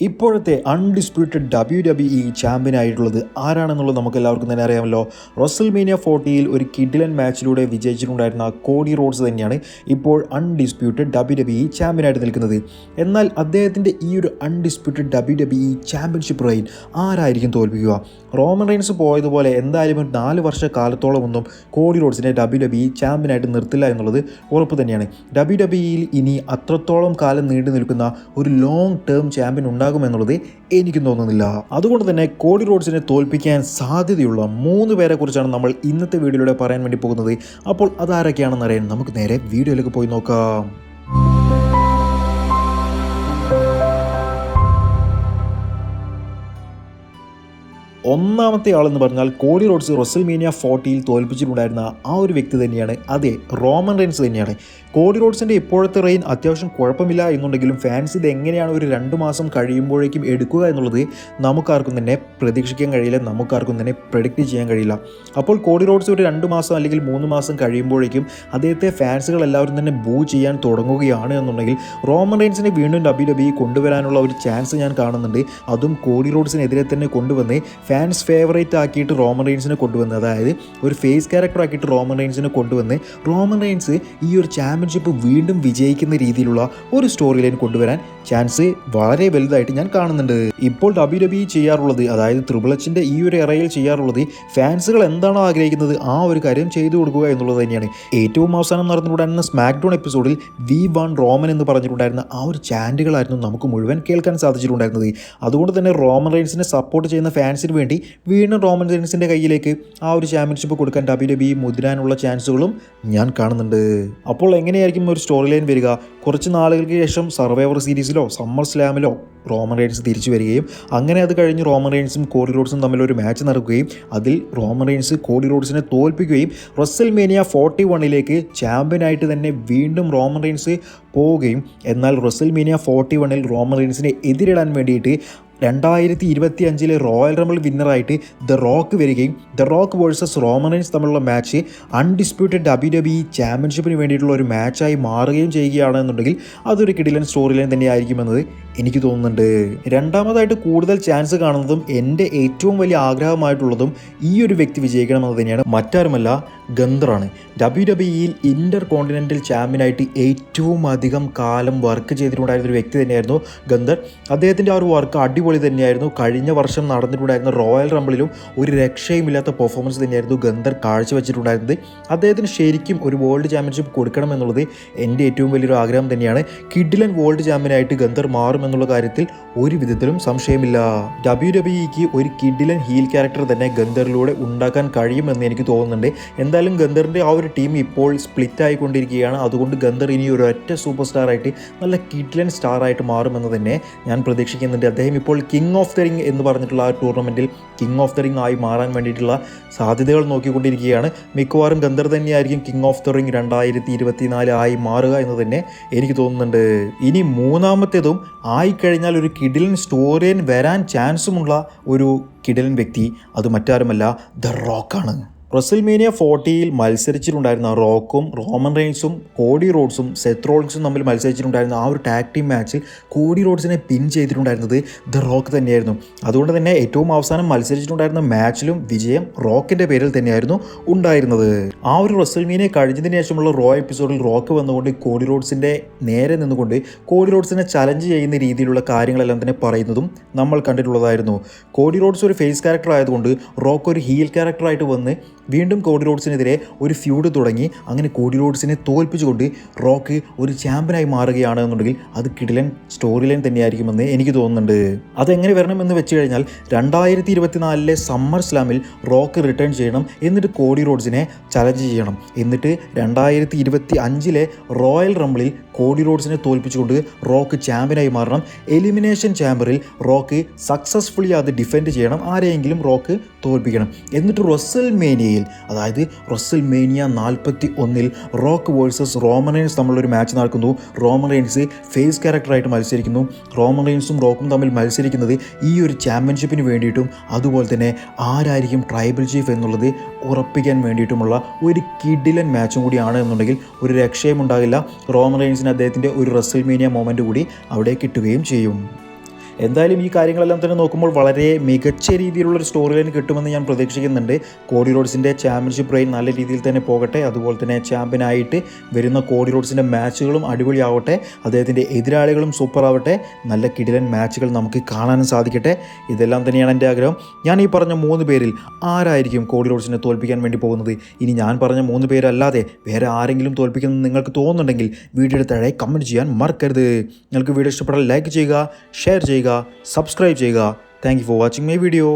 ഇപ്പോഴത്തെ undisputed WWE ചാമ്പ്യനായിട്ടുള്ളത് ആരാണെന്നുള്ളത് നമുക്ക് എല്ലാവർക്കും തന്നെ അറിയാമല്ലോ. റസൽമേനിയ 40യിൽ ഒരു കിഡിലൻ മാച്ചിലൂടെ വിജയിച്ചിട്ടുണ്ടായിരുന്ന കോഡി റോഡ്സ് തന്നെയാണ് ഇപ്പോൾ അൺഡിസ്പ്യൂട്ടഡ് WWE ചാമ്പ്യനായിട്ട് നിൽക്കുന്നത്. എന്നാൽ അദ്ദേഹത്തിൻ്റെ ഈ ഒരു അൺഡിസ്പ്യൂട്ടഡ് WWE ചാമ്പ്യൻഷിപ്പ് റെയിൻ ആരായിരിക്കും തോൽപ്പിക്കുക? റോമൻ റെയിൻസ് പോയതുപോലെ എന്തായാലും ഒരു 4 വർഷ കാലത്തോളമൊന്നും കോഡി റോഡ്സിനെ WWE ചാമ്പ്യനായിട്ട് നിർത്തില്ല എന്നുള്ളത് ഉറപ്പ് തന്നെയാണ്. WWEയിൽ ഇനി അത്രത്തോളം കാലം നീണ്ടു നിൽക്കുന്ന ഒരു ലോങ് ടേം ചാമ്പ്യൻ ഉണ്ടാകുമെന്നുള്ളത് എനിക്കും തോന്നുന്നില്ല. അതുകൊണ്ട് തന്നെ കോഡി റോഡ്സിനെ തോൽപ്പിക്കാൻ സാധ്യതയുള്ള 3 പേരെ കുറിച്ചാണ് നമ്മൾ ഇന്നത്തെ വീഡിയോയിലൂടെ പറയാൻ വേണ്ടി പോകുന്നത്. അപ്പോൾ അതാരൊക്കെയാണെന്ന് അറിയാൻ നമുക്ക് നേരെ വീഡിയോയിലേക്ക് പോയി നോക്കാം. ഒന്നാമത്തെ ആളെന്ന് പറഞ്ഞാൽ കോഡി റോഡ്സ് റസൽമേനിയ 40യിൽ തോൽപ്പിച്ചിട്ടുണ്ടായിരുന്ന ആ ഒരു വ്യക്തി തന്നെയാണ്. അതെ, റോമൻ റെയിൻസ് തന്നെയാണ്. കോഡി റോഡ്സിൻ്റെ ഇപ്പോഴത്തെ റെയിൻ അത്യാവശ്യം കുഴപ്പമില്ല എന്നുണ്ടെങ്കിലും ഫാൻസ് ഇത് എങ്ങനെയാണ് ഒരു 2 മാസം കഴിയുമ്പോഴേക്കും എടുക്കുക എന്നുള്ളത് നമുക്കാർക്കും തന്നെ പ്രതീക്ഷിക്കാൻ കഴിയില്ല, നമുക്കാർക്കും തന്നെ പ്രെഡിക്റ്റ് ചെയ്യാൻ കഴിയില്ല. അപ്പോൾ കോഡി റോഡ്സ് ഒരു 2 മാസം അല്ലെങ്കിൽ 3 മാസം കഴിയുമ്പോഴേക്കും അദ്ദേഹത്തെ ഫാൻസുകൾ എല്ലാവരും തന്നെ ബൂ ചെയ്യാൻ തുടങ്ങുകയാണ് എന്നുണ്ടെങ്കിൽ റോമൻ റെയിൻസിനെ വീണ്ടും WWE കൊണ്ടുവരാനുള്ള ഒരു ചാൻസ് ഞാൻ കാണുന്നുണ്ട്. അതും കോഡി റോഡ്സിനെതിരെ തന്നെ കൊണ്ടുവന്ന് ഫാൻസ് ഫേവറേറ്റ് ആക്കിയിട്ട് റോമൻ റെയിൻസിനെ കൊണ്ടുവന്ന്, അതായത് ഒരു ഫേസ് ക്യാരക്ടർ ആക്കിയിട്ട് റോമൻ റെയിൻസിനെ കൊണ്ടുവന്ന് റോമൻ റെയിൻസ് ഈ ഒരു ചാമ്പ്യൻഷിപ്പ് വീണ്ടും വിജയിക്കുന്ന രീതിയിലുള്ള ഒരു സ്റ്റോറി ലൈൻ കൊണ്ടുവരാൻ ചാൻസ് വളരെ വലുതായിട്ട് ഞാൻ കാണുന്നുണ്ട്. ഇപ്പോൾ WWE ചെയ്യാറുള്ളത്, അതായത് ട്രിപ്പിൾ എച്ചിൻ്റെ ഈ ഒരു എറയിൽ ചെയ്യാറുള്ളത്, ഫാൻസുകൾ എന്താണോ ആഗ്രഹിക്കുന്നത് ആ ഒരു കാര്യം ചെയ്തു കൊടുക്കുക എന്നുള്ളത് തന്നെയാണ്. ഏറ്റവും അവസാനം നടന്നിട്ടുണ്ടായിരുന്ന സ്മാക്ക് ഡൗൺ എപ്പിസോഡിൽ വി വാണ്ട് റോമൻ എന്ന് പറഞ്ഞിട്ടുണ്ടായിരുന്ന ആ ഒരു ചാൻറ്റുകളായിരുന്നു നമുക്ക് മുഴുവൻ കേൾക്കാൻ സാധിച്ചിട്ടുണ്ടായിരുന്നത്. അതുകൊണ്ട് തന്നെ റോമൻ റെയിൻസിനെ സപ്പോർട്ട് ചെയ്യുന്ന ഫാൻസിന് വേണ്ടി വീണ്ടും റോമൻ റെയിൻസിൻ്റെ കയ്യിലേക്ക് ആ ഒരു ചാമ്പ്യൻഷിപ്പ് കൊടുക്കാൻ WWE മുതിരാനുള്ള ചാൻസുകളും ഞാൻ കാണുന്നുണ്ട്. അപ്പോൾ എങ്ങനെയായിരിക്കും ഒരു സ്റ്റോറി ലൈൻ വരിക? കുറച്ച് നാളുകൾക്ക് ശേഷം സർവൈവർ സീരീസിലോ സമ്മർ സ്ലാമിലോ റോമൻ റെയിൻസ് തിരിച്ചു വരികയും അങ്ങനെ അത് കഴിഞ്ഞ് റോമൻ റെയിൻസും കോഡി റോഡ്സും തമ്മിലൊരു മാച്ച് നടക്കുകയും അതിൽ റോമൻ റെയിൻസ് കോഡി റോഡ്സിനെ തോൽപ്പിക്കുകയും റസൽമേനിയ 41ലേക്ക് ചാമ്പ്യനായിട്ട് തന്നെ വീണ്ടും റോമൻ റെയിൻസ് പോവുകയും, എന്നാൽ റസൽമേനിയ 41ൽ റോമൻ റെയിൻസിനെ എതിരിടാൻ വേണ്ടിയിട്ട് 2025 റോയൽ റംബിൾ വിന്നറായിട്ട് ദ റോക്ക് വരികയും the Rock versus Roman Reigns തമ്മിലുള്ള മാച്ച് അൺഡിസ്പ്യൂട്ടഡ് WWE ചാമ്പ്യൻഷിപ്പിന് വേണ്ടിയിട്ടുള്ള ഒരു മാച്ചായി മാറുകയും ചെയ്യുകയാണെന്നുണ്ടെങ്കിൽ അതൊരു കിടിലൻ സ്റ്റോറി ലൈൻ തന്നെയായിരിക്കുമെന്നത് എനിക്ക് തോന്നുന്നുണ്ട്. രണ്ടാമതായിട്ട് കൂടുതൽ ചാൻസ് കാണുന്നതും എൻ്റെ ഏറ്റവും വലിയ ആഗ്രഹമായിട്ടുള്ളതും ഈ ഒരു വ്യക്തി വിജയിക്കണമെന്ന് തന്നെയാണ്. മറ്റാരുമല്ല, ഗന്ധറാണ്. WWEയിൽ ഇന്റർ കോണ്ടിനെൻ്റൽ ചാമ്പ്യനായിട്ട് ഏറ്റവും അധികം കാലം വർക്ക് ചെയ്തിട്ടുണ്ടായിരുന്ന ഒരു വ്യക്തി തന്നെയായിരുന്നു ഗന്ധർ. അദ്ദേഹത്തിൻ്റെ ആ ഒരു വർക്ക് അടിപൊളി തന്നെയായിരുന്നു. കഴിഞ്ഞ വർഷം നടന്നിട്ടുണ്ടായിരുന്ന റോയൽ റംബിളിലും ഒരു രക്ഷയുമില്ലാത്ത പെർഫോമൻസ് തന്നെയായിരുന്നു ഗന്ധർ കാഴ്ചവെച്ചിട്ടുണ്ടായിരുന്നത്. അദ്ദേഹത്തിന് ശരിക്കും ഒരു വേൾഡ് ചാമ്പ്യൻഷിപ്പ് കൊടുക്കണമെന്നുള്ളത് എൻ്റെ ഏറ്റവും വലിയൊരു ആഗ്രഹം തന്നെയാണ്. കിഡിലൻ വേൾഡ് ചാമ്പ്യനായിട്ട് ഗന്ധർ മാറുമെന്നുള്ള കാര്യത്തിൽ ഒരു വിധത്തിലും സംശയമില്ല. WWEക്ക് ഒരു കിഡിലൻ ഹീൽ ക്യാരക്ടർ തന്നെ ഗന്ധറിലൂടെ ഉണ്ടാക്കാൻ കഴിയുമെന്ന് എനിക്ക് തോന്നുന്നുണ്ട്. എന്തായാലും ഗന്ധറിൻ്റെ ആ ഒരു ടീം ഇപ്പോൾ സ്പ്ലിറ്റ് ആയിക്കൊണ്ടിരിക്കുകയാണ്. അതുകൊണ്ട് ഗന്ധർ ഇനി ഒരു ഒറ്റ സൂപ്പർ സ്റ്റാർ ആയിട്ട് നല്ല കിഡിലൻ സ്റ്റാർ ആയിട്ട് മാറുമെന്ന് തന്നെ ഞാൻ പ്രതീക്ഷിക്കുന്നുണ്ട്. അദ്ദേഹം ഇപ്പോൾ കിങ് ഓഫ് ദ റിംഗ് എന്ന് പറഞ്ഞിട്ടുള്ള ആ ടൂർണമെൻറ്റിൽ കിങ് ഓഫ് ദ റിംഗ് ആയി മാറാൻ വേണ്ടിയിട്ടുള്ള സാധ്യതകൾ നോക്കിക്കൊണ്ടിരിക്കുകയാണ്. മിക്കവാറും ഗന്ധർ തന്നെയായിരിക്കും കിങ് ഓഫ് ദ റിംഗ് 2024 ആയി മാറുക എന്ന് തന്നെ എനിക്ക് തോന്നുന്നുണ്ട്. ഇനി മൂന്നാമത്തേതും ആയിക്കഴിഞ്ഞാൽ ഒരു കിഡിലൻ സ്റ്റോറിയൻ വരാൻ ചാൻസുമുള്ള ഒരു കിഡിലൻ വ്യക്തി, അത് മറ്റാരുമല്ല, ദ റോക്കാണ്. റസൽമേനിയ 40യിൽ മത്സരിച്ചിട്ടുണ്ടായിരുന്ന റോക്കും റോമൻ റെയിൻസും കോഡി റോഡ്സും സെത്ത് റോളിൻസും തമ്മിൽ മത്സരിച്ചിട്ടുണ്ടായിരുന്ന ആ ഒരു ടാഗ് ടീം മാച്ചിൽ കോഡി റോഡ്സിനെ പിൻ ചെയ്തിട്ടുണ്ടായിരുന്നത് ദ റോക്ക് തന്നെയായിരുന്നു. അതുകൊണ്ട് തന്നെ ഏറ്റവും അവസാനം മത്സരിച്ചിട്ടുണ്ടായിരുന്ന മാച്ചിലും വിജയം റോക്കിൻ്റെ പേരിൽ തന്നെയായിരുന്നു ഉണ്ടായിരുന്നത്. ആ ഒരു റസൽമേനിയ കഴിഞ്ഞതിന് ശേഷമുള്ള റോ എപ്പിസോഡിൽ റോക്ക് വന്നുകൊണ്ട് കോഡി റോഡ്സിൻ്റെ നേരെ നിന്നുകൊണ്ട് കോഡി റോഡ്സിനെ ചലഞ്ച് ചെയ്യുന്ന രീതിയിലുള്ള കാര്യങ്ങളെല്ലാം തന്നെ പറയുന്നതും നമ്മൾ കണ്ടിട്ടുള്ളതായിരുന്നു. കോഡി റോഡ്സ് ഒരു ഫേസ് ക്യാരക്ടർ ആയതുകൊണ്ട് റോക്ക് ഒരു ഹീൽ ക്യാരക്ടറായിട്ട് വന്ന് വീണ്ടും കോഡി റോഡ്സിനെതിരെ ഒരു ഫ്യൂഡ് തുടങ്ങി അങ്ങനെ കോഡി റോഡ്സിനെ തോൽപ്പിച്ചുകൊണ്ട് റോക്ക് ഒരു ചാമ്പ്യനായി മാറുകയാണ് എന്നുണ്ടെങ്കിൽ അത് കിടിലൻ സ്റ്റോറി ലൈൻ തന്നെയായിരിക്കുമെന്ന് എനിക്ക് തോന്നുന്നുണ്ട്. അതെങ്ങനെ വരണമെന്ന് വെച്ച് കഴിഞ്ഞാൽ 2024 സമ്മർ സ്ലാമിൽ റോക്ക് റിട്ടേൺ ചെയ്യണം, എന്നിട്ട് കോഡി റോഡ്സിനെ ചലഞ്ച് ചെയ്യണം, എന്നിട്ട് 2025 റോയൽ റംബിളിൽ കോഡി റോഡ്സിനെ തോൽപ്പിച്ചുകൊണ്ട് റോക്ക് ചാമ്പ്യനായി മാറണം. എലിമിനേഷൻ ചാമ്പറിൽ റോക്ക് സക്സസ്ഫുള്ളി അത് ഡിഫെൻഡ് ചെയ്യണം, ആരെയെങ്കിലും റോക്ക് തോൽപ്പിക്കണം. എന്നിട്ട് റസൽമേനിയയിൽ, അതായത് WrestleMania 41 Rock versus Roman Reigns തമ്മിലൊരു മാച്ച് നടക്കുന്നു. റോമൻ റെയിൻസ് ഫേസ് ക്യാരക്ടറായിട്ട് മത്സരിക്കുന്നു. റോമൻ റെയിൻസും റോക്കും തമ്മിൽ മത്സരിക്കുന്നത് ഈ ഒരു ചാമ്പ്യൻഷിപ്പിന് വേണ്ടിയിട്ടും അതുപോലെ തന്നെ ആരായിരിക്കും ട്രൈബൽ ചീഫ് എന്നുള്ളത് ഉറപ്പിക്കാൻ വേണ്ടിയിട്ടുമുള്ള ഒരു കിഡിലൻ മാച്ചും കൂടിയാണ് എന്നുണ്ടെങ്കിൽ ഒരു രക്ഷയും ഉണ്ടാകില്ല. റോമൻ റെയിൻസിന് അദ്ദേഹത്തിൻ്റെ ഒരു റസൽമേനിയ മൊമെൻ്റ് കൂടി അവിടെ കിട്ടുകയും ചെയ്യും. എന്തായാലും ഈ കാര്യങ്ങളെല്ലാം തന്നെ നോക്കുമ്പോൾ വളരെ മികച്ച രീതിയിലുള്ളൊരു സ്റ്റോറി ലൈൻ കിട്ടുമെന്ന് ഞാൻ പ്രതീക്ഷിക്കുന്നുണ്ട്. കോഡി റോഡ്സിൻ്റെ ചാമ്പ്യൻഷിപ്പ് റെയിൻ നല്ല രീതിയിൽ തന്നെ പോകട്ടെ. അതുപോലെ തന്നെ ചാമ്പ്യനായിട്ട് വരുന്ന കോഡി റോഡ്സിൻ്റെ മാച്ചുകളും അടിപൊളിയാവട്ടെ. അദ്ദേഹത്തിൻ്റെ എതിരാളികളും സൂപ്പർ ആവട്ടെ. നല്ല കിടിലൻ മാച്ചുകൾ നമുക്ക് കാണാനും സാധിക്കട്ടെ. ഇതെല്ലാം തന്നെയാണ് എൻ്റെ ആഗ്രഹം. ഞാൻ ഈ പറഞ്ഞ 3 പേരിൽ ആരായിരിക്കും കോഡി റോഡ്സിനെ തോൽപ്പിക്കാൻ വേണ്ടി പോകുന്നത്? ഇനി ഞാൻ പറഞ്ഞ 3 പേരല്ലാതെ വേറെ ആരെങ്കിലും തോൽപ്പിക്കുമെന്ന് നിങ്ങൾക്ക് തോന്നുന്നുണ്ടെങ്കിൽ വീഡിയോയുടെ താഴെ കമൻറ്റ് ചെയ്യാൻ മറക്കരുത്. നിങ്ങൾക്ക് വീഡിയോ ഇഷ്ടപ്പെട്ടാൽ ലൈക്ക് ചെയ്യുക, ഷെയർ ചെയ്യുക, സബ്സ്ക്രൈബ് ചെയ്യുക. Thank you for watching my video.